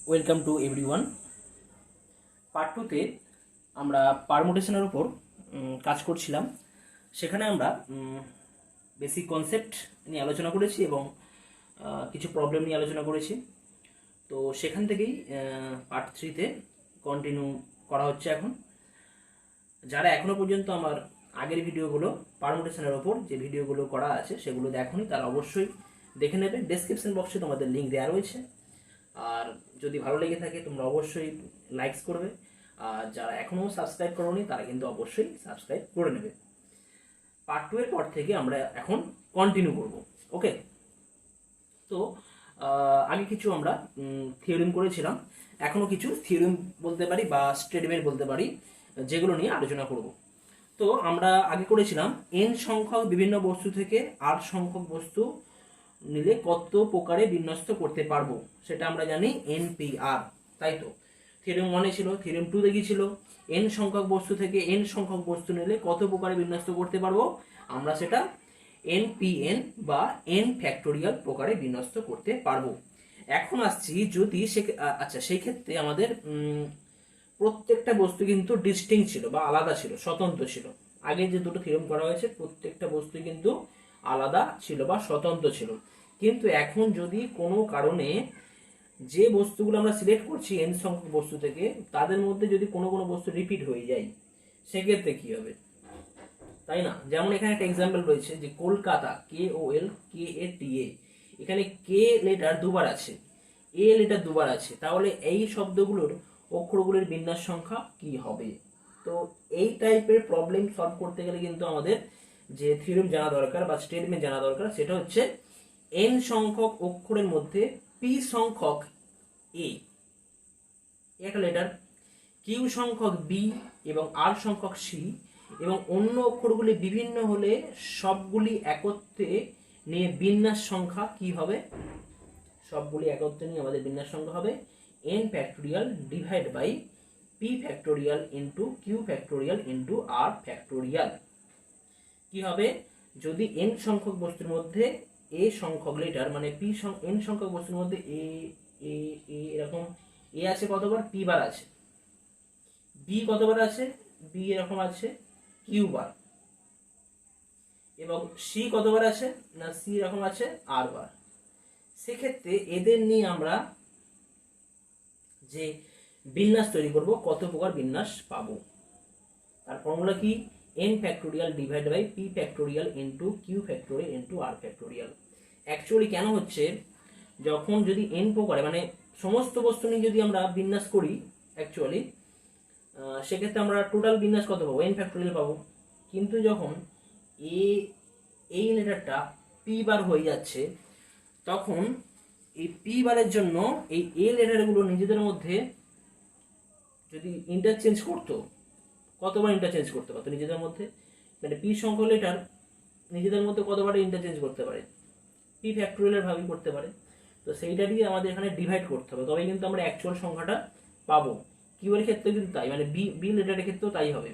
Welcome to everyone. Part টুতে আমরা পারমুটেশনের উপর কাজ করছিলাম। সেখানে আমরা বেসিক কনসেপ্ট নিয়ে আলোচনা করেছি এবং কিছু প্রবলেম নিয়ে আলোচনা করেছি। তো সেখান থেকেই পার্ট থ্রিতে কন্টিনিউ করা হচ্ছে। এখন যারা এখনও পর্যন্ত আমার আগের ভিডিওগুলো পারমুটেশনের ওপর যে ভিডিওগুলো করা আছে সেগুলো দেখোনি, তারা অবশ্যই দেখে নেবে। ডেসক্রিপশন বক্সে তোমাদের লিঙ্ক দেওয়া রয়েছে। আর যদি ভালো লেগে থাকে তোমরা অবশ্যই লাইকস করবে, আর যারা এখনও সাবস্ক্রাইব করোনি তারা কিন্তু অবশ্যই সাবস্ক্রাইব করে নেবে। পার্ট টু এর পর থেকে আমরা এখন কন্টিনিউ করব। ওকে, তো আগে কিছু আমরা থিওরিম করেছিলাম, এখনও কিছু থিওরিম বলতে পারি বা স্টেটমেন্ট বলতে পারি, যেগুলো নিয়ে আলোচনা করব। তো আমরা আগে করেছিলাম এন সংখ্যক বিভিন্ন বস্তু থেকে আর সংখ্যক বস্তু নিলে কত প্রকারে বিন্যস্ত করতে পারবো, সেটা আমরা জানি NPR, তাই তো। থিওরেম 1 ছিল, থিওরেম 2 দেখিয়েছিল এন সংখ্যক বস্তু থেকে এন সংখ্যক বস্তু নিলে কত প্রকারে বিন্যস্ত করতে পারবো, আমরা সেটা NPN বা n ফ্যাক্টোরিয়াল প্রকারে বিন্যস্ত করতে পারবো। এখন আসছি যদি আচ্ছা, সেই ক্ষেত্রে আমাদের প্রত্যেকটা বস্তু কিন্তু ডিস্টিংক্ট ছিল বা আলাদা ছিল, স্বতন্ত্র ছিল। আগে যে দুটো থিওরেম করা হয়েছে প্রত্যেকটা বস্তু কিন্তু আলাদা ছিল বা স্বতন্ত্র ছিল। কিন্তু এখন যদি কোনো কারণে যে বস্তুগুলো আমরা সিলেক্ট করছি এন সংখ্যক বস্তু থেকে, তাদের মধ্যে যদি কোনো কোনো বস্তু রিপিট হয়ে যায়, সেক্ষেত্রে কি হবে, তাই না? যেমন এখানে একটা এক্সাম্পল রয়েছে যে কলকাতা, KOLKATA, এখানে কে লেটার দুবার আছে, এ লেটার দুবার আছে, তাহলে এই শব্দগুলোর অক্ষরগুলির বিন্যাস সংখ্যা কি হবে? তো এই টাইপের প্রবলেম সলভ করতে গেলে কিন্তু আমাদের যে থিওরেম জানা দরকার বা স্টেটমেন্ট জানা দরকার, সেটা হচ্ছে এন সংখ্যক অক্ষরের মধ্যে পি সংখ্যক এ একটা লেটার, কিউ সংখ্যক বি এবং আর সংখ্যক সি, এবং অন্য অক্ষরগুলি বিভিন্ন হলে সবগুলি একত্রে নিয়ে বিন্যাস সংখ্যা কি হবে? সবগুলি একত্রে নিয়ে আমাদের বিন্যাস সংখ্যা হবে n factorial divide by p factorial into q factorial into r factorial. কি হবে? যদি n সংখ্যক বস্তুর মধ্যে a সংখ্যক লেটার মানে n সংখ্যক বস্তুর মধ্যে a a a এরকম a আছে কতবার? p বার আছে। b কতবার আছে? b এরকম আছে q বার। এবং c কতবার আছে? না c এরকম আছে r বার। সেক্ষেত্রে এদের নিয়ে আমরা যে বিন্যাস তৈরি করব, কত প্রকার বিন্যাস পাবো, তার ফর্মুলা কি? n factorial divide by p factorial into q factorial into r factorial. Actually কেন হচ্ছে, যখন যদি n প্রকারে মানে সমস্ত বস্তু নিয়ে যদি আমরা বিন্যাস করি অ্যাকচুয়ালি, সেক্ষেত্রে আমরা টোটাল বিন্যাস কত পাবো? n ফ্যাক্টোরিয়াল পাবো। কিন্তু যখন এই লেটারটা p বার হয়ে যাচ্ছে, তখন এই p বারের জন্য এই a লেটারগুলো নিজেদের মধ্যে যদি ইন্টারচেঞ্জ করতো, কতবার ইন্টারচেঞ্জ করতে পারতো নিজেদের মধ্যে? মানে পি সংখ্যক লেটার নিজেদের মধ্যে কতবার ইন্টারচেঞ্জ করতে পারে? পি ফ্যাক্টোরিয়ালের ভাবেই করতে পারে। তো সেইটা দিয়ে আমাদের এখানে ডিভাইড করতে হবে, তবে কিন্তু আমরা অ্যাকচুয়াল সংখ্যাটা পাবো। কিউ এর ক্ষেত্রে কিন্তু তাই, মানে বি লেটারের ক্ষেত্রেও তাই হবে।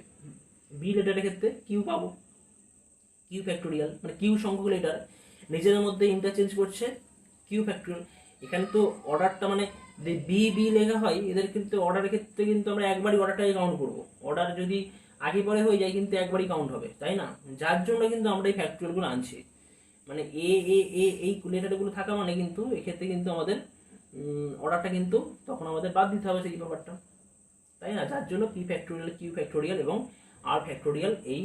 বি লেটারের ক্ষেত্রে কিউ পাবো, কিউ ফ্যাক্টোরিয়াল, মানে কিউ সংখ্যক লেটার নিজেদের মধ্যে ইন্টারচেঞ্জ করছে কিউ ফ্যাক্টোরিয়াল। এখানে তো অর্ডারটা মানে বি বি লেখা হয়, এদের কিন্তু অর্ডারের ক্ষেত্রে কিন্তু আমরা একবারই অর্ডারটাকে কাউন্ট করব। অর্ডার যদি আগে পরে হয়ে যায় কিন্তু একবারই কাউন্ট হবে, তাই না? যার জন্য কিন্তু আমরা এই ফ্যাক্টোরিয়ালগুলো আনছি। মানে এ এ এ এই লেটারগুলো থাকা মানে কিন্তু এক্ষেত্রে কিন্তু আমাদের অর্ডারটা কিন্তু তখন আমাদের বাদ দিতে হবে সেই ব্যাপারটা, তাই না? যার জন্য পি ফ্যাক্টোরিয়াল, কিউ ফ্যাক্টোরিয়াল এবং আর ফ্যাক্টোরিয়াল এই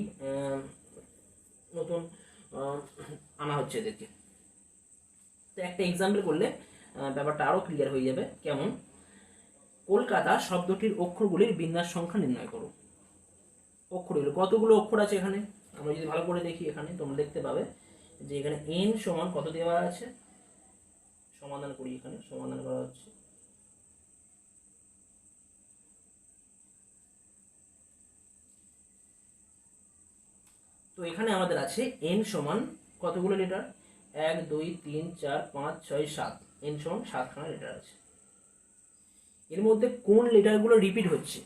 নতুন আনা হচ্ছে এদেরকে। তো একটা এক্সাম্পল করলে ব্যাপারটা আরো ক্লিয়ার হয়ে যাবে। কেমন? কলকাতা শব্দটির অক্ষরগুলির বিন্যাস সংখ্যা নির্ণয় করো। অক্ষরগুলো কতগুলো অক্ষর আছে এখানে আমরা যদি ভালো করে দেখি, এখানে তোমরা দেখতে পাবে যে এখানে n সমান কত দেওয়া আছে। সমাধান করি, এখানে সমাধান করা হচ্ছে। তো এখানে আমাদের আছে n সমান কতগুলো লেটার? 1 2 3 4 5 6 7, n সমান 7খানা লেটার আছে। এর মধ্যে কোন লেটারগুলো রিপিট হচ্ছে?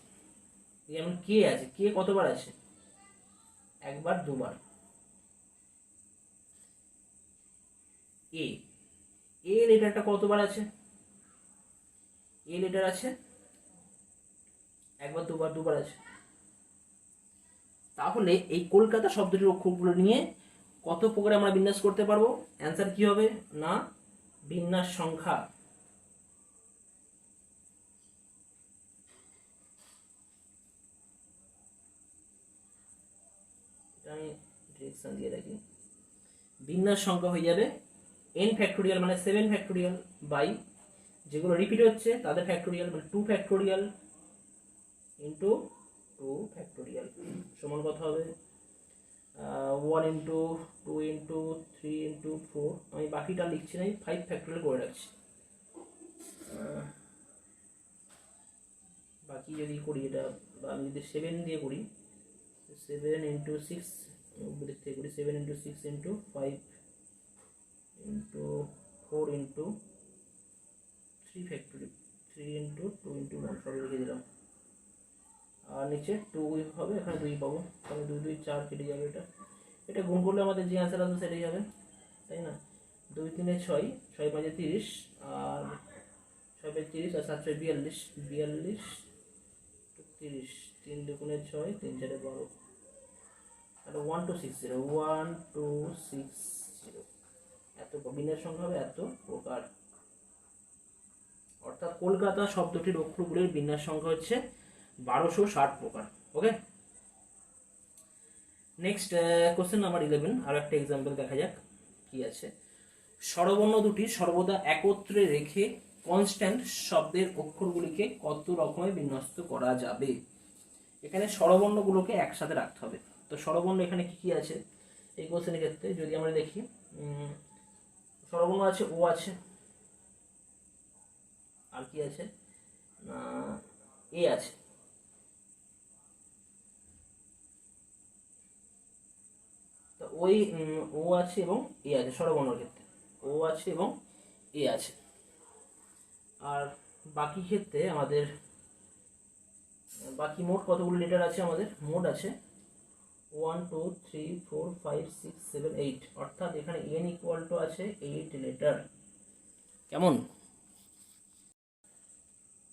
যেমন কে আছে, কে কতবার আছে? একবার, দুবার। এ লেটারটা কতবার আছে? এ লেটার আছে, একবার দুবার আছে। তাহলে এই কলকাতা শব্দটির অক্ষরগুলো নিয়ে কত প্রকারে আমরা বিন্যাস করতে পারবো? অ্যান্সার কি হবে না বিন্যাস সংখ্যা। আমি ডিরেকশন দিয়ে রাখি, বিন্যাস সংখ্যা হয়ে যাবে n ফ্যাক্টোরিয়াল মানে 7 ফ্যাক্টোরিয়াল বাই যেগুলো রিপিট হচ্ছে তাদের ফ্যাক্টোরিয়াল মানে 2 ফ্যাক্টোরিয়াল ইন্টু 2 ফ্যাক্টোরিয়াল সমান কত হবে 1 ইন্টু 2 ইন্টু 3 ইন্টু 4। আমি বাকিটা লিখছি না, 5 ফ্যাক্টোরিয়াল করে রাখছি। বাকি যদি করি এটা, বা আমি যদি 7 দিয়ে করি, 7 ইন্টু 6 থেকে করি, 7 into 6 into 5 into 4 into 3 ফ্যাক্টোরি 3 into 2 into 1 সব লিখে দিলাম। আর নিচে 2 হবে, এখানে 2 পাবো, তাহলে 2 2 4 কেটে যাবে। এটা গুণ করলে আমাদের যে অ্যান্সার আসবে সেটাই হবে, তাই না? 2 3 6, 6 5 30, আর 6 5 30 আর 7 6 42, 42 30, 3 2 6, 3 4 12, তাহলে 1 2 6 0, 1 2 6 0। এত বিন্যাস সংখ্যা হবে এত প্রকার। অর্থাৎ কলকাতা শব্দটির অক্ষরগুলির বিন্যাস সংখ্যা হচ্ছে 1260 প্রকার। ওকে, নেক্সট কোশ্চেন নাম্বার 11, আর একটা এক্সাম্পল দেখা যাক কি আছে। স্বরবর্ণ দুটি সর্বদা একত্রে রেখে কনস্ট্যান্ট শব্দের অক্ষরগুলিকে কত রকমের বিন্যস্ত করা যাবে? এখানে স্বরবর্ণগুলোকে একসাথে রাখতে হবে। তো স্বরবর্ণ এখানে কি কি আছে এই কোশ্চেনের ক্ষেত্রে যদি আমরা দেখি, স্বরবর্ণ আছে, ও আছে, আর কি আছে না এ আছে। তো ওই ও আছে এবং এ আছে স্বরবর্ণের ক্ষেত্রে, ও আছে এবং এ আছে। আর বাকি ক্ষেত্রে আমাদের বাকি মোট কতগুলো লেটার আছে? আমাদের মোট আছে 1 2 3 4 5 6 7 8, অর্থাৎ এখানে n ইকুয়াল টু আছে 8 লেটার। কেমন?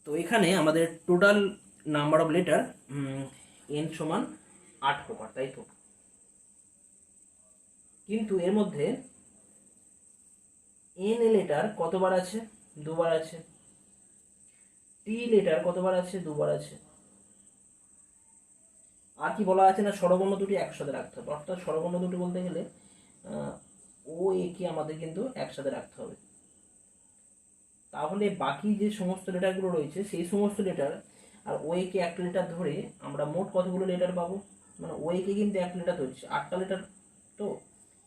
তো এখানে আমাদের total number of letter n সমান 8 প্রকার, তাই তো? কিন্তু এর মধ্যে n লেটার কতবার আছে? দুবার আছে। t লেটার কতবার আছে? দুবার আছে। আর কি বলা আছে না স্বরবর্ণ দুটি একসাথে রাখতে হবে। অর্থাৎ স্বরবর্ণ দুটি বলতে গেলে ও এ কে আমাদের কিন্তু একসাথে রাখতে হবে। তাহলে বাকি যে সমস্ত লেটারগুলো রয়েছে সেই সমস্ত লেটার আর ও এ কে একটা লেটার ধরে আমরা মোট কতগুলো লেটার পাবো? মানে ও এ কে কিন্তু একটা লেটার ধরছে, 8টা লেটার তো,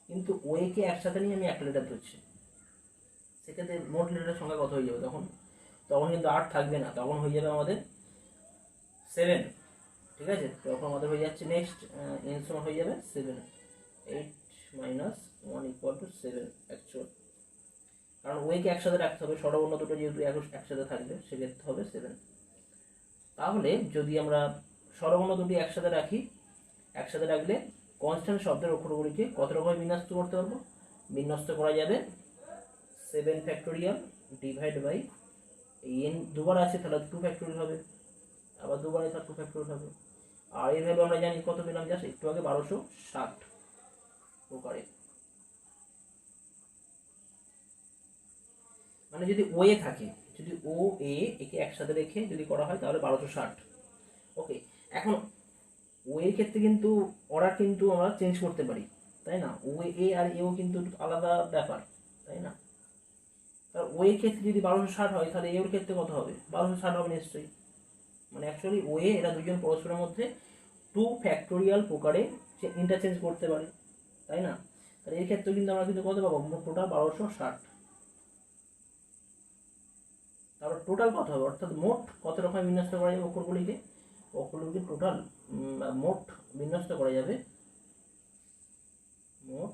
কিন্তু ও এ কে একসাথে নিয়ে আমি একটা লেটার ধরছি, সেক্ষেত্রে মোট লেটারের সংখ্যা কত হয়ে যাবে? তখন কিন্তু 8 থাকবে না, তখন হয়ে যাবে আমাদের 7। ঠিক আছে, তখন আমাদের হয়ে যাচ্ছে নেক্সট এন সমান হয়ে যাবে 7, 8 মাইনাস 1 ইকুয়াল টু 7 অ্যাকচুয়াল। কারণ ওয়েকে একসাথে রাখতে হবে, স্বরবর্ণ দুটো যেহেতু একসাথে থাকবে সেক্ষেত্রে হবে 7। তাহলে যদি আমরা স্বরবর্ণ দুটি একসাথে রাখি, একসাথে রাখলে কনস্ট্যান্ট শব্দের অক্ষরগুলিকে কত রকম বিন্যস্ত করতে পারবো? বিন্যস্ত করা যাবে 7 ফ্যাক্টোরিয়াল ডিভাইড বাই n দুবার আছে তাহলে 2 ফ্যাক্টোরিয়াল হবে, আবার দুবার আছে 2 ফ্যাক্টোরিয়াল হবে। আর এর ভ্যালু আমরা জানি কত পেলাম জাস্ট একটু আগে 1260 প্রকারে। মানে যদি ও এ থাকে, যদি ও এ একে একসাথে রেখে যদি করা হয় তাহলে 1260। ওকে, এখন ও এর ক্ষেত্রে কিন্তু অর্ডার কিন্তু আমরা চেঞ্জ করতে পারি, তাই না? ও এ আর এও কিন্তু আলাদা ব্যাপার, তাই না? তার ও এর ক্ষেত্রে যদি 1260 হয় তাহলে এর ক্ষেত্রে কত হবে? 1260 হবে নিশ্চয়ই। মানে অ্যাকচুয়ালি ও এ এরা দুজন পরস্পরের মধ্যে 2 ফ্যাক্টোরিয়াল প্রকারে ইন্টারচেঞ্জ করতে পারে, তাই না? তাহলে এর ক্ষেত্রে কিন্তু আমরা কিন্তু কত পাবো? টোটাল 1260। তারপর টোটাল কত হবে? অর্থাৎ মোট কত রকম বিন্যস্ত করা যাবে অক্ষরগুলিকে? অক্ষরগুলিকে টোটাল মোট বিন্যস্ত করা যাবে, মোট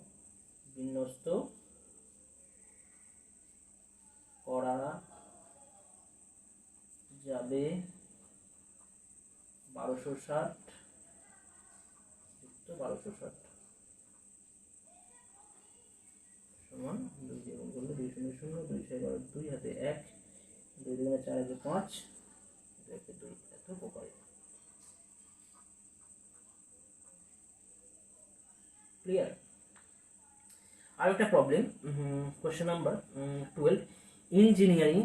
বিন্যস্ত করা যাবে 1260 যুক্ত 1260 সমান 2 দিয়ে গুণ করলে 2 0 0 2 6 12 2 হাতে 1 2 2 4 1 5 2 2 এত প্রকারে। ক্লিয়ার? আর একটা প্রবলেম, কোশ্চেন নাম্বার 12, ইঞ্জিনিয়ারিং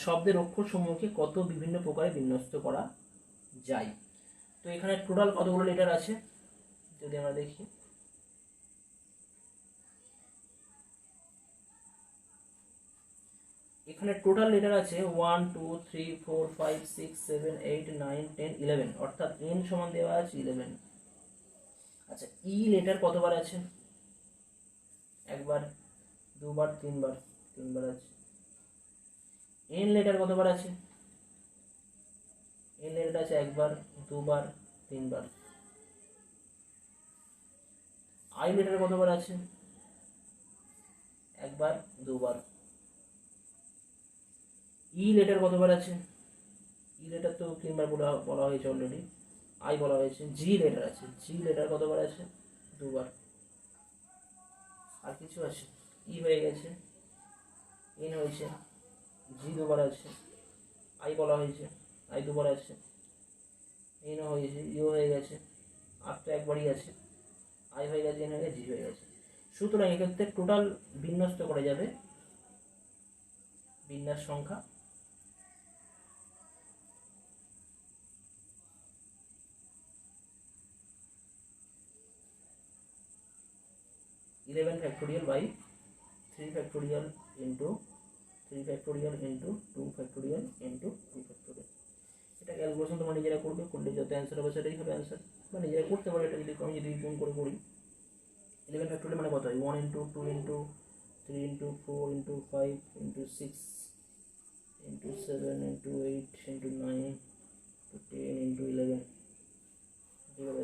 শব্দের অক্ষর সমূহকে কত বিভিন্ন প্রকারে বিন্যস্ত করা যায়? তো এখানে টোটাল কতগুলো লেটার আছে যদি আমরা দেখি, এখানে টোটাল লেটার আছে 1 2 3 4 5 6 7 8 9 10 11, অর্থাৎ এন সমান দেওয়া আছে 11। আচ্ছা, ই লেটার কতবার আছে? একবার, দুবার, তিনবার, তিনবার আছে। এন লেটার কতবার আছে? এন লেটার আছে একবার, দুবার, তিনবার। আই লেটার কতবার আছে? একবার, দুবার। ই লেটার কতবার আছে? ই লেটার তো তিনবার বলা হয়েছে অলরেডি, আই বলা হয়েছে। জি লেটার আছে, জি লেটার কতবার আছে? দুবার। আর কিছু আছে? ই হয়ে গেছে, এন হয়েছে, জি দুবার আছে, আই বলা হয়েছে, আই দুবার আছে, এন হয়েছে, ইউ হয়ে গেছে, আর তো একবারই আছে, আই হয়ে গেছে, এন হয়ে গেছে, জি হয়ে গেছে। সুতরাং এক্ষেত্রে টোটাল বিন্যস্ত করা যাবে বিন্যাস সংখ্যা 11 factorial by 3 factorial into 3 factorial into 2 factorial into 2 factorial। এটা ক্যালকুলেশন তোমরা নিজেরা করবে, করলে যত অ্যান্সার হবে সেটাই হবে অ্যান্সার, বা নিজেরা করতে পারো। এটা যদি আমি যদি গুণ করে করি, 11 factorial মানে কত হয়? 1 into 2 into 3 into 4 into 5 into 6 into 7 into 8 into 9 into 10 into 11।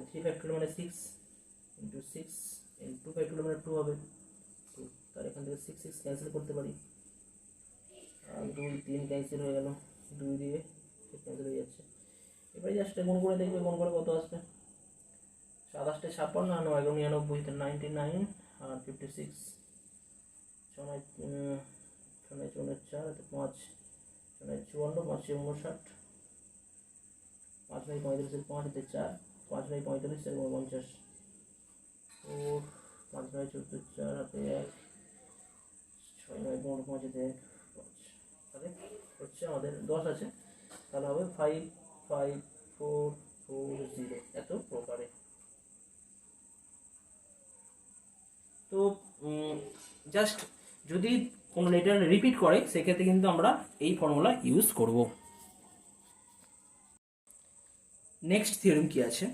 3 factorial মানে 6 into 6 into 2 factorial মানে 2 হবে, 2। তার এখান থেকে 6 6 ক্যান্সেল করতে পারি, আর 2 3 ক্যান্সেল হয়ে গেল, 2 দিয়ে ক্যান্সেল হয়ে যাচ্ছে। এবারে জাস্ট গুণ করে দেখবে, গুণ করে কত আসবে। 27 56 আর 9 99, 99 আর 56, 6 9 4 5 6 54, 5 59, 5 9 35 5 4 5 9 45 50, 4 5 9 14 4 হাতে 1 6 9 15 5 হাতে 1 5, তাহলে হচ্ছে আমাদের 10 আছে, তাহলে হবে 5 5 4 4 0 এত প্রকারে। তো জাস্ট যদি কোনো লেটার রিপিট করে সেক্ষেত্রে কিন্তু আমরা এই ফর্মুলা ইউজ করব। নেক্সট থিওরেম কি আছে?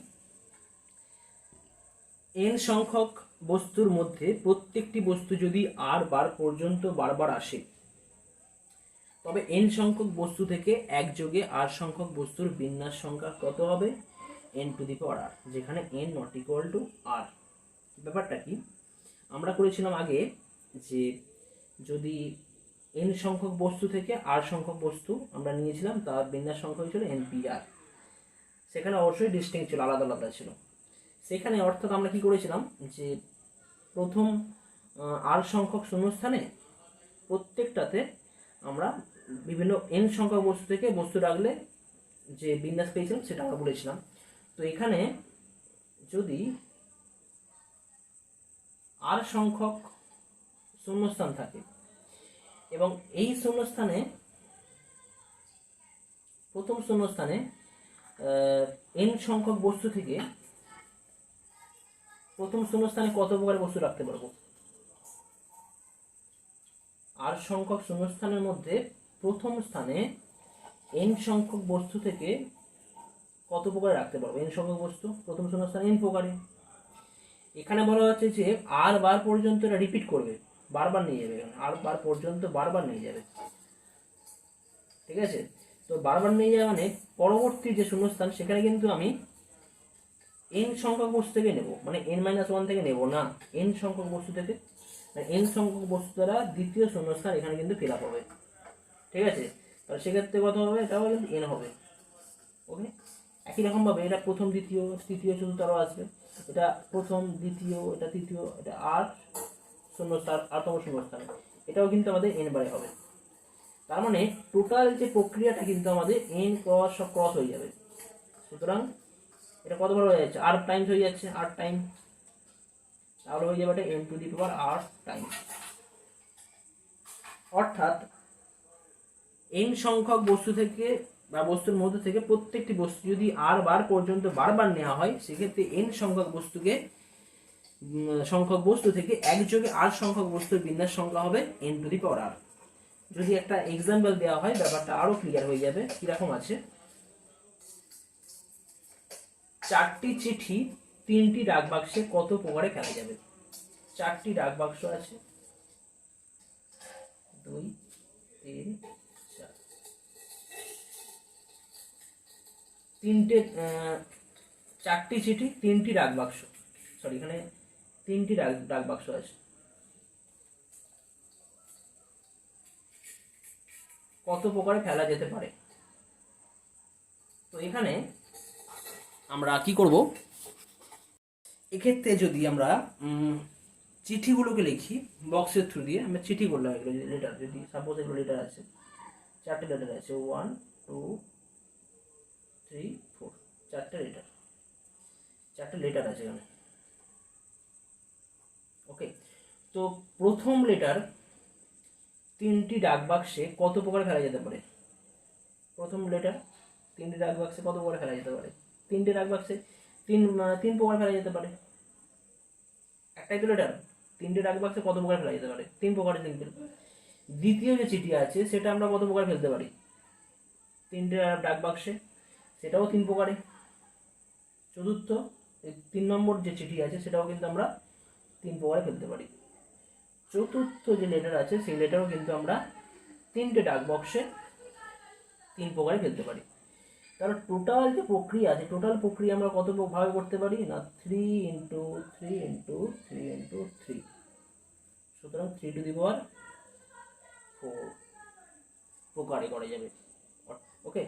এন সংখ্যক বস্তুর মধ্যে প্রত্যেকটি বস্তু যদি আর বার পর্যন্ত বারবার আসে, তবে এন সংখ্যক বস্তু থেকে একযোগে আর সংখ্যক বস্তুর বিন্যাস সংখ্যা কত হবে? n to the power r, যেখানে n not equal to r। ব্যাপারটা কি, আমরা করেছিলাম আগে যে যদি n সংখ্যক বস্তু থেকে r সংখ্যক বস্তু আমরা নিয়েছিলাম, তার বিন্যাস সংখ্যা হয়েছিল npr। সেখানে অবশ্যই ডিস্টিংক্ট ছিল, আলাদা আলাদা ছিল। সেখানে অর্থাৎ আমরা কি করেছিলাম যে প্রথম r সংখ্যক শূন্যস্থানে প্রত্যেকটাতে আমরা বিভিন্ন n সংখ্যক বস্তু থেকে বস্তু রাখলে যে বিন্যাস পেয়েছিলাম সেটা আমরা বলেছিলাম। তো এখানে যদি r সংখ্যক শূন্যস্থান থাকে এবং এই শূন্যস্থানে প্রথম শূন্যস্থানে n সংখ্যক বস্তু থেকে প্রথম শূন্যস্থানে কত প্রকার বস্তু রাখতে পারবো? r সংখ্যক শূন্যস্থানের মধ্যে প্রথম স্থানে n সংখ্যক বস্তু থেকে কত প্রকার রাখতে পারবো? n সংখ্যক বস্তু প্রথম শূন্যস্থানে n প্রকারে। এখানে বলা হচ্ছে যে r বার পর্যন্ত এটা রিপিট করবে, বারবার নিয়ে যাবে, r বার পর্যন্ত বারবার নিয়ে যাবে, ঠিক আছে? তো বারবার নিয়ে যাওয়া মানে পরবর্তী যে শূন্যস্থান সেখানে কিন্তু আমি n সংখ্যক বস্তু থেকে নেব, মানে n-1 থেকে নেব না, n সংখ্যক বস্তু থেকে, মানে n সংখ্যক বস্তু দ্বারা দ্বিতীয় শূন্যস্থান এখানে কিন্তু ফিল আপ হবে, ঠিক আছে? তাহলে সেক্ষেত্রে কত হবে? এটাও কিন্তু n হবে, ওকে? একই রকম ভাবে এটা প্রথম দ্বিতীয় তৃতীয় চতুর্থ আরও আসবে, এটা প্রথম দ্বিতীয়, এটা তৃতীয়, এটা আর শূন্যস্থান, আরতম শূন্যস্থান, এটাও কিন্তু আমাদের n বারে হবে। তার মানে টোটাল যে প্রক্রিয়াটা কিন্তু আমাদের n ক্রস সব ক্রস হয়ে যাবে। সুতরাং এটা কতবার হয়ে যাচ্ছে, r টাইমস হয়ে যাচ্ছে, r টাইম, তাহলে হয়ে যাবে এটা n to the power r time. অর্থাৎ n সংখ্যক বস্তু থেকে বা বস্তুর মধ্যে থেকে প্রত্যেকটি বস্তু যদি r বার পর্যন্ত বারবার নেওয়া হয়, সেক্ষেত্রে n সংখ্যক বস্তু থেকে একযোগে r সংখ্যক বস্তুর বিন্যাস সংখ্যা হবে n to the power r। যদি একটা এক্সাম্পল দেওয়া হয় ব্যাপারটা আরো ক্লিয়ার হয়ে যাবে। কিরকম আছে, 4টি চিঠি 3টি ডাক বাক্সে কত প্রকারে ফেলা যাবে? 4টি ডাক বাক্স আছে, 2 3 4, তিনটে 4টি চিঠি 3টি ডাক বাক্স, সরি এখানে 3টি ডাক বাক্স আছে, কত প্রকারে ফেলা যেতে পারে? তো এখানে আমরা কি করব, এক্ষেত্রে যদি আমরা চিঠিগুলোকে লিখি বক্সের থ্রু দিয়ে, আমরা চিঠি করলাম, এগুলো লেটার, যদি সাপোজ এগুলো লেটার আছে, 4টে লেটার আছে, 1 2 3 4, 4টে লেটার আছে এখানে। ওকে, তো প্রথম লেটার 3টি ডাক বাক্সে কত প্রকারে ফেলা যেতে পারে? প্রথম লেটার 3টি ডাক বাক্সে কত প্রকারে ফেলা যেতে পারে? 3টে ডাক বাক্সে 3 প্রকার ফেলা যেতে পারে। একটাই তো লেটার, 3টে ডাক বাক্সে কত প্রকার ফেলা যেতে পারে? 3 প্রকারে সিম্পল। দ্বিতীয় যে চিঠি আছে সেটা আমরা কত প্রকার ফেলতে পারি? 3টে ডাক বাক্সে, সেটাও 3 প্রকারে। চতুর্থ 3 নম্বর যে চিঠি আছে সেটাও কিন্তু আমরা 3 প্রকারে ফেলতে পারি। চতুর্থ যে লেটার আছে সেই লেটারও কিন্তু আমরা 3টে ডাক বক্সে 3 প্রকারে ফেলতে পারি। তাহলে টোটাল যে প্রক্রিয়া আছে, টোটাল প্রক্রিয়া আমরা কত ভাবে করতে পারি না, 3 ইন্টু 3 ইন্টু 3 ইন্টু 3, সুতরাং 3 টু দি পাওয়ার 4 প্রকারে করা যাবে। ওকে,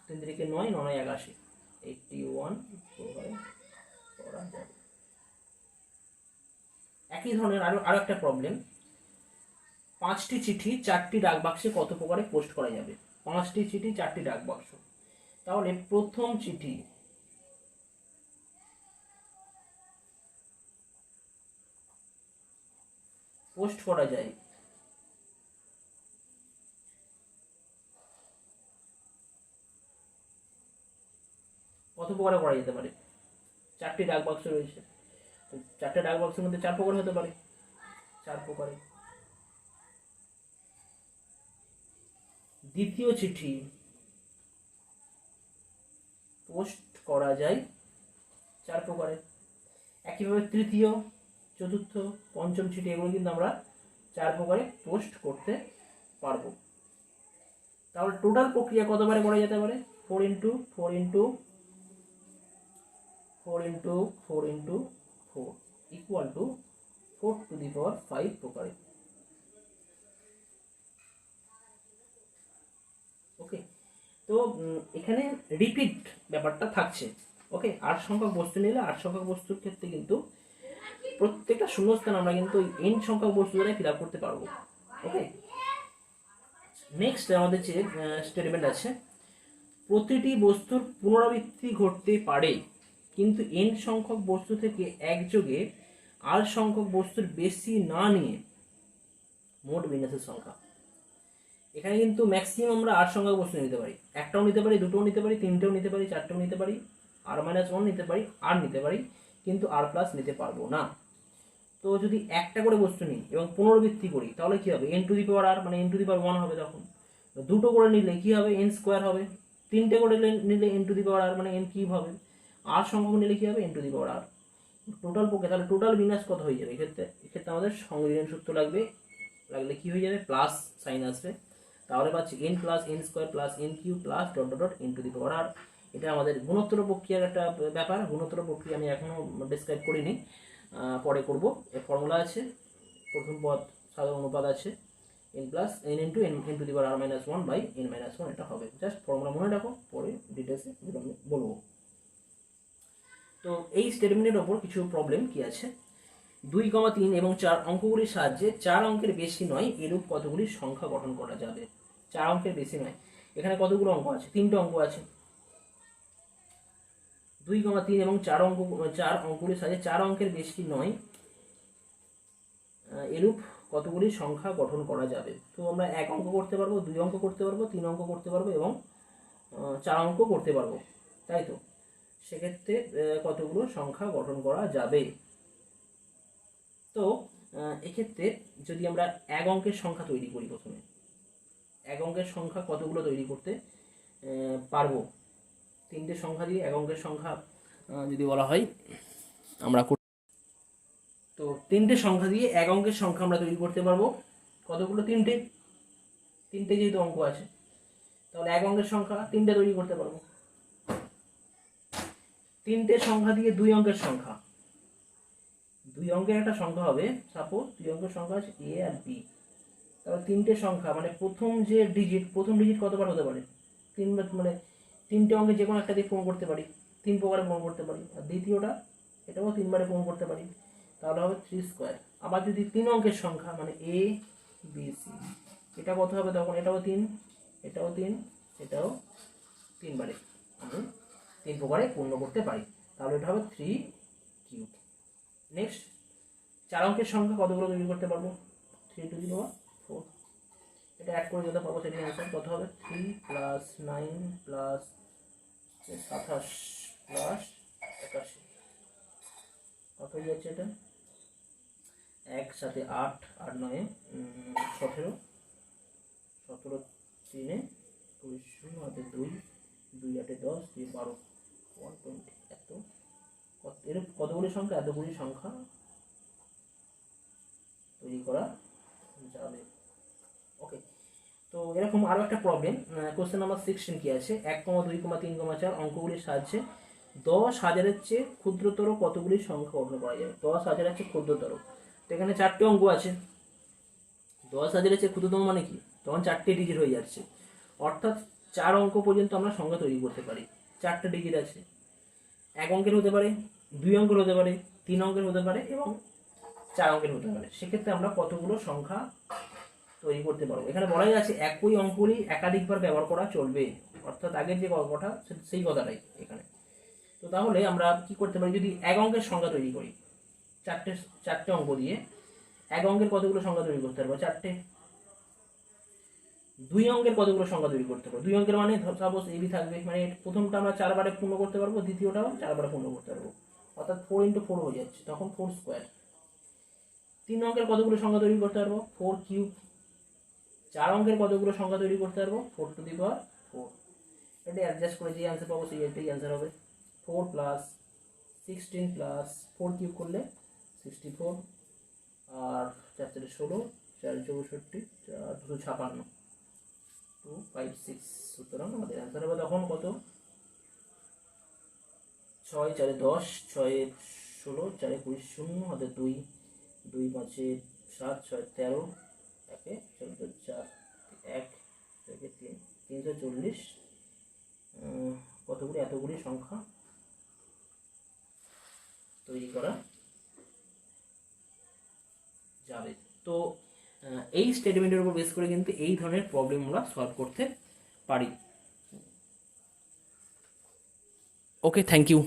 3 3 9 9 81, 81 প্রকারে করা যাবে। একই ধরনের আরো একটা প্রবলেম, 5টি চিঠি 4টি ডাক বাক্সে কত প্রকারে পোস্ট করা যাবে? 5টি চিঠি 4টি ডাক বাক্স, তাহলে প্রথম চিঠি পোস্ট করা যায় কত প্রকারে করা যেতে পারে? 4টি ডাক বাক্স রয়েছে, তো 4টে ডাক বাক্সের মধ্যে 4 প্রকার হতে পারে, 4 প্রকারে। দ্বিতীয় চিঠি পোস্ট করা যায় 4 প্রকারে। একইভাবে তৃতীয়, চতুর্থ, পঞ্চম চিঠি এগুলো কিন্তু আমরা 4 প্রকারে পোস্ট করতে পারবো। তাহলে টোটাল প্রক্রিয়া কতবারে করা যেতে পারে? 4 into 4 into 4 into 4 into 4 equal to 4 to the power 5 প্রকারে। ওকে, তো এখানে রিপিট ব্যাপারটা থাকছে। ওকে, 8 সংখ্যক বস্তু নিলে 8 সংখ্যক বস্তুর ক্ষেত্রে কিন্তু প্রত্যেকটা শূন্যস্থান আমরা কিন্তু n সংখ্যক বস্তু দ্বারা ফিল আপ করতে পারবো। ওকে, নেক্সট আমাদের যে স্টেটমেন্ট আছে, প্রতিটি বস্তুর পুনরাবৃত্তি ঘটতে পারে কিন্তু n সংখ্যক বস্তু থেকে একযোগে r সংখ্যক বস্তুর বেশি না নিয়ে মোট বিন্যাসের সংখ্যা। এখানে কিন্তু ম্যাক্সিমাম আমরা 8 সংখ্যক বস্তু নিতে পারি, একটাও নিতে পারি, দুটোও নিতে পারি, তিনটেও নিতে পারি, চারটেও নিতে পারি, r-1 নিতে পারি, r নিতে পারি, কিন্তু r+ নিতে পারবো না। তো যদি একটা করে বস্তু নিই এবং পুনরাবৃত্তি করি তাহলে কি হবে? n to the power r মানে n টু দি পাওয়ার 1 হবে। তখন দুটো করে নিলে কি হবে? n স্কোয়ার হবে। তিনটে করে নিলে n to the power r মানে n কিউব হবে। r সংখ্যক নিলে কি হবে? n to the power r। Total পক্ষে তাহলে টোটাল বিন্যাস কত হয়ে যাবে? এক্ষেত্রে আমাদের সংযোজন সূত্র লাগলে কি হয়ে যাবে? প্লাস সাইন আসবে, তাহলে পাচ্ছি n plus n square plus n cube plus dot dot dot n to the power r। এটা আমাদের গুণোত্তর প্রক্রিয়ার একটা ব্যাপার। গুণোত্তর প্রক্রিয়া আমি এখনো ডিসক্রাইব করিনি, পরে করব। এর ফর্মুলা আছে, প্রথম পদ সাধারণ অনুপাত আছে n plus n into n to the power r minus 1 by n minus 1, এটা হবে। জাস্ট ফর্মুলা মনে রাখো, পরে ডিটেলসে আমি বলবো। তো এই স্টেটমেন্টের ওপর কিছু প্রবলেম কি আছে, 2, 3 এবং 4 অঙ্কগুলির সাহায্যে 4 অঙ্কের বেশি নয় এরূপ কতগুলি সংখ্যা গঠন করা যাবে। 4 অঙ্কের বেশি নয়, এখানে কতগুলো অঙ্ক আছে? 3টে অঙ্ক আছে। 2, 3 এবং 4 অঙ্কগুলির সাহায্যে 4 অঙ্কের বেশি নয় এরূপ কতগুলি সংখ্যা গঠন করা যাবে। তো আমরা 1 অঙ্ক করতে পারবো, 2 অঙ্ক করতে পারবো, 3 অঙ্ক করতে পারবো এবং 4 অঙ্ক করতে পারবো, তাই তো? সেক্ষেত্রে কতগুলো সংখ্যা গঠন করা যাবে। তো এক্ষেত্রে যদি আমরা 1 অঙ্কের সংখ্যা তৈরি করি, প্রথমে 1 অঙ্কের সংখ্যা কতগুলো তৈরি করতে পারবো? 3টে সংখ্যা দিয়ে 1 অঙ্কের সংখ্যা যদি বলা হয় আমরা, তো 3টে সংখ্যা দিয়ে 1 অঙ্কের সংখ্যা আমরা তৈরি করতে পারবো। কতগুলো? 3টে যেহেতু অঙ্ক আছে, তাহলে 1 অঙ্কের সংখ্যা 3টে তৈরি করতে পারবো। 3টে সংখ্যা দিয়ে 2 অঙ্কের সংখ্যা, 2 অঙ্কের একটা সংখ্যা হবে, সাপোজ 2 অঙ্কের সংখ্যা আছে এ আর বি। তাহলে 3টে সংখ্যা মানে প্রথম ডিজিট কতবার হতে পারে? 3বার, মানে 3টে অঙ্কে যে কোনো একটা দিয়ে পূরণ করতে পারি, 3 প্রকারে পূরণ করতে পারি। আর দ্বিতীয়টা, এটাও 3বারে পূরণ করতে পারি, তাহলে হবে 3²। আবার যদি 3 অঙ্কের সংখ্যা মানে এ বি সি, এটা কত হবে তখন? এটাও 3, এটাও 3, এটাও 3বারে আমি 3 প্রকারে পূর্ণ করতে পারি, তাহলে এটা হবে 3 কিউব। নেক্সট, 4 অঙ্কের সংখ্যা কতগুলো তৈরি করতে পারবো? 3 টু দি পাওয়ার 4। এটা অ্যাড করে যত পাবো সেটাই অ্যান্সার। কত হবে? 3 + 9 + 27 + 81, কত হয়ে যাচ্ছে এটা? 1 সাথে 8, 8 9 17, 17 3 20 হাতে 2, 2 8 10, 2 12, 120। এরকম কতগুলি সংখ্যা? এতগুলি সংখ্যা তৈরি করা যাবে। ওকে, তো এরকম আরও একটা প্রবলেম, কোশ্চেন নাম্বার 16 কি আছে? 1, 2, 3, 4 অঙ্কগুলির সাহায্যে 10,000-এর চেয়ে ক্ষুদ্রতর কতগুলি সংখ্যা গঠন করা যাবে? 10,000-এর চেয়ে ক্ষুদ্রতর, তো এখানে 4টে অঙ্ক আছে। 10,000-এর চেয়ে ক্ষুদ্রতম মানে কি? তখন 4টে ডিজিট হয়ে যাচ্ছে, অর্থাৎ 4 অঙ্ক পর্যন্ত আমরা সংখ্যা তৈরি করতে পারি। 4টে ডিজিট আছে, 1 অঙ্কের হতে পারে, 2 অঙ্কের হতে পারে, 3 অঙ্কের হতে পারে এবং 4 অঙ্কের হতে পারে। সেক্ষেত্রে আমরা কতগুলো সংখ্যা তৈরি করতে পারবো? এখানে বলাই আছে একই অঙ্কগুলি একাধিকবার ব্যবহার করা চলবে, অর্থাৎ আগের যে কথা সেই কথাটাই এখানে। তো তাহলে আমরা কি করতে পারি? যদি 1 অঙ্কের সংখ্যা তৈরি করি, 4টে অঙ্ক দিয়ে 1 অঙ্কের কতগুলো সংখ্যা তৈরি করতে পারবো? 4টে। 2 অঙ্কের কতগুলো সংখ্যা তৈরি করতে পারবো? 2 অঙ্কের মানে সাপোজ এবি থাকবে, মানে প্রথমটা আমরা 4বারে পূর্ণ করতে পারবো, দ্বিতীয়টাও 4বারে পূর্ণ করতে পারবো, অর্থাৎ 4 × 4 হয়ে যাচ্ছে, তখন 4²। 3 অঙ্কের কতগুলো সংখ্যা তৈরি করতে পারবো? 4 কিউব। 4 অঙ্কের কতগুলো সংখ্যা তৈরি করতে পারবো? 4 টু দি পাওয়ার 4। এটা অ্যাডজাস্ট করে যে অ্যান্সার পাবো সেইটাই অ্যান্সার হবে। 4 + 16 + 4 কিউব করলে 64, আর 4 × 16, 4 × 64, 4 × 256, 256। সুতরাং আমাদের অ্যান্সার হবে তখন কত? 6 × 4 = 10, 6 × 16, 4 × 20, 0 হাতে 2, 2 × 5 = 7, 6 × 13, 1 14, 4 1 3 340, কতগুলি? এতগুলি সংখ্যা তৈরি করা যাবে। তো এই স্টেটমেন্টের উপর বেস করে কিন্তু এই ধরনের প্রবলেম আমরা সলভ করতে পারি। ওকে, থ্যাংক ইউ।